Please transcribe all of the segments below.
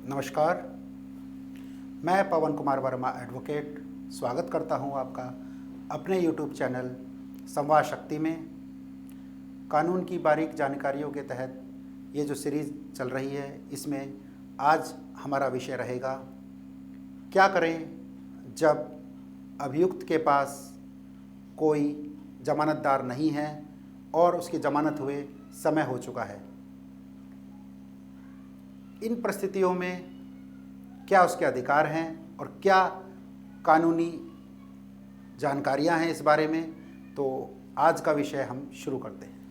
नमस्कार, मैं पवन कुमार वर्मा एडवोकेट स्वागत करता हूं आपका अपने यूट्यूब चैनल संवाद शक्ति में। कानून की बारीक जानकारियों के तहत ये जो सीरीज़ चल रही है, इसमें आज हमारा विषय रहेगा क्या करें जब अभियुक्त के पास कोई जमानतदार नहीं है और उसकी जमानत हुए समय हो चुका है। इन परिस्थितियों में क्या उसके अधिकार हैं और क्या कानूनी जानकारियां हैं इस बारे में, तो आज का विषय हम शुरू करते हैं।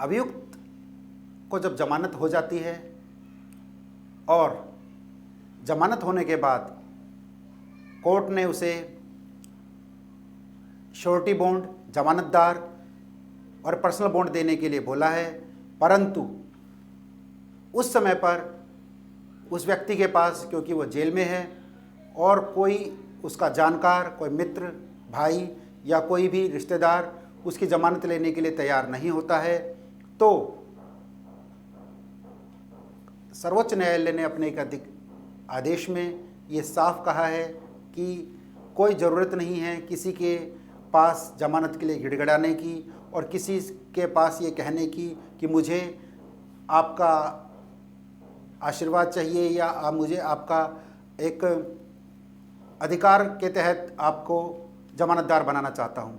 अभियुक्त को जब जमानत हो जाती है और जमानत होने के बाद कोर्ट ने उसे श्योरिटी बॉन्ड, जमानतदार और पर्सनल बॉन्ड देने के लिए बोला है, परंतु उस समय पर उस व्यक्ति के पास, क्योंकि वो जेल में है और कोई उसका जानकार, कोई मित्र, भाई या कोई भी रिश्तेदार उसकी ज़मानत लेने के लिए तैयार नहीं होता है, तो सर्वोच्च न्यायालय ने अपने एक आदेश में ये साफ कहा है कि कोई ज़रूरत नहीं है किसी के पास जमानत के लिए गिड़गिड़ाने की और किसी के पास ये कहने की कि मुझे आपका आशीर्वाद चाहिए या मुझे आपका एक अधिकार के तहत आपको जमानतदार बनाना चाहता हूँ।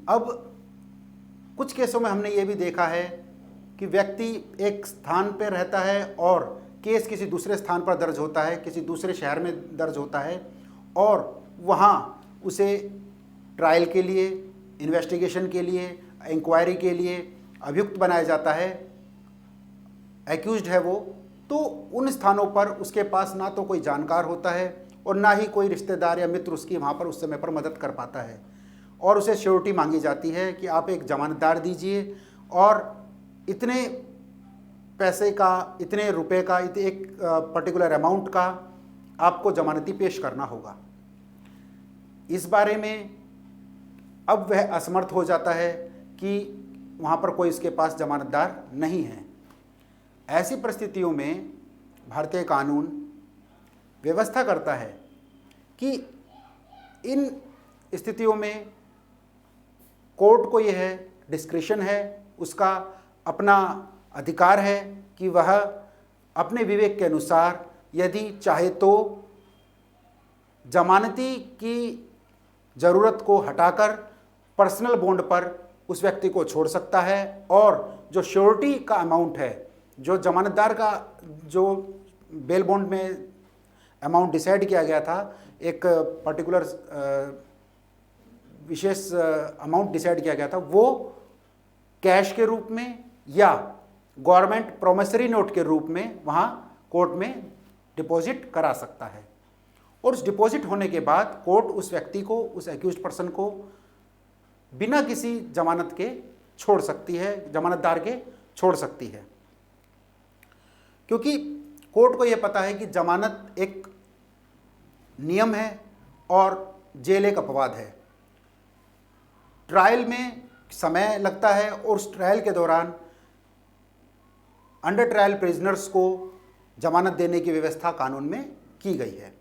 अब कुछ केसों में हमने ये भी देखा है कि व्यक्ति एक स्थान पर रहता है और केस किसी दूसरे स्थान पर दर्ज होता है, किसी दूसरे शहर में दर्ज होता है और वहाँ उसे ट्रायल के लिए, इन्वेस्टिगेशन के लिए, इंक्वायरी के लिए अभियुक्त बनाया जाता है, एक्यूज्ड है वो, तो उन स्थानों पर उसके पास ना तो कोई जानकार होता है और ना ही कोई रिश्तेदार या मित्र उसकी वहाँ पर उस समय पर मदद कर पाता है और उसे श्योरिटी मांगी जाती है कि आप एक जमानतदार दीजिए और इतने पैसे का, इतने रुपए का, एक पर्टिकुलर अमाउंट का आपको जमानती पेश करना होगा। इस बारे में अब वह असमर्थ हो जाता है कि वहाँ पर कोई इसके पास जमानतदार नहीं है। ऐसी परिस्थितियों में भारतीय कानून व्यवस्था करता है कि इन स्थितियों में कोर्ट को यह डिस्क्रिशन है, उसका अपना अधिकार है कि वह अपने विवेक के अनुसार यदि चाहे तो जमानती की ज़रूरत को हटाकर पर्सनल बॉन्ड पर उस व्यक्ति को छोड़ सकता है और जो श्योरिटी का अमाउंट है, जो जमानतदार का जो बेल बॉन्ड में अमाउंट डिसाइड किया गया था, एक पर्टिकुलर विशेष अमाउंट डिसाइड किया गया था, वो कैश के रूप में या गवर्नमेंट प्रोमिसरी नोट के रूप में वहाँ कोर्ट में डिपॉजिट करा सकता है और उस डिपॉजिट होने के बाद कोर्ट उस व्यक्ति को, उस एक्यूज्ड पर्सन को बिना किसी जमानत के छोड़ सकती है, जमानतदार के छोड़ सकती है, क्योंकि कोर्ट को यह पता है कि जमानत एक नियम है और जेल एक अपवाद है। ट्रायल में समय लगता है और उस ट्रायल के दौरान अंडर ट्रायल प्रिजनर्स को जमानत देने की व्यवस्था कानून में की गई है।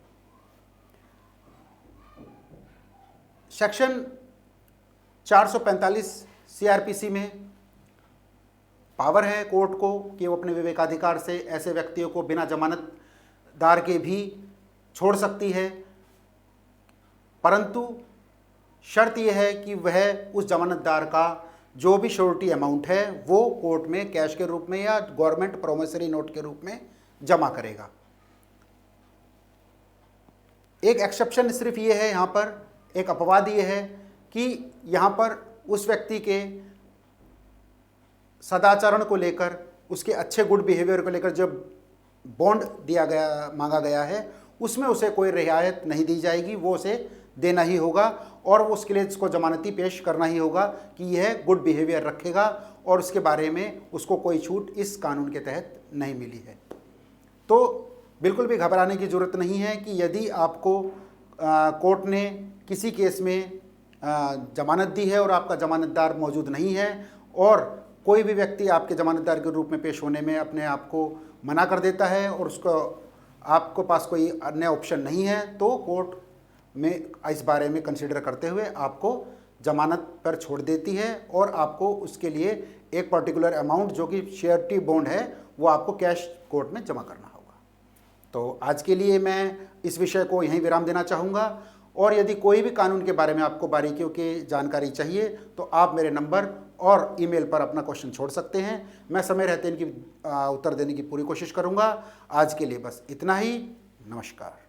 सेक्शन 445 सीआरपीसी में पावर है कोर्ट को कि वो अपने विवेकाधिकार से ऐसे व्यक्तियों को बिना जमानतदार के भी छोड़ सकती है, परंतु शर्त यह है कि वह उस जमानतदार का जो भी श्योरिटी अमाउंट है वो कोर्ट में कैश के रूप में या गवर्नमेंट प्रोमिसरी नोट के रूप में जमा करेगा। एक एक्सेप्शन सिर्फ ये है, यहाँ पर एक अपवाद ये है कि यहाँ पर उस व्यक्ति के सदाचरण को लेकर, उसके अच्छे गुड बिहेवियर को लेकर जब बॉन्ड दिया गया, मांगा गया है, उसमें उसे कोई रियायत नहीं दी जाएगी, वो उसे देना ही होगा और वो उसके लिए इसको जमानती पेश करना ही होगा कि यह गुड बिहेवियर रखेगा और उसके बारे में उसको कोई छूट इस कानून के तहत नहीं मिली है। तो बिल्कुल भी घबराने की ज़रूरत नहीं है कि यदि आपको कोर्ट ने किसी केस में जमानत दी है और आपका जमानतदार मौजूद नहीं है और कोई भी व्यक्ति आपके जमानतदार के रूप में पेश होने में अपने आप को मना कर देता है और उसको आपको पास कोई अन्य ऑप्शन नहीं है, तो कोर्ट में इस बारे में कंसिडर करते हुए आपको जमानत पर छोड़ देती है और आपको उसके लिए एक पर्टिकुलर अमाउंट जो कि श्योरिटी बॉन्ड है वो आपको कैश कोर्ट में जमा करना होगा। तो आज के लिए मैं इस विषय को यहीं विराम देना चाहूँगा और यदि कोई भी कानून के बारे में आपको बारीकियों की जानकारी चाहिए तो आप मेरे नंबर और ईमेल पर अपना क्वेश्चन छोड़ सकते हैं। मैं समय रहते इनकी उत्तर देने की पूरी कोशिश करूँगा। आज के लिए बस इतना ही। नमस्कार।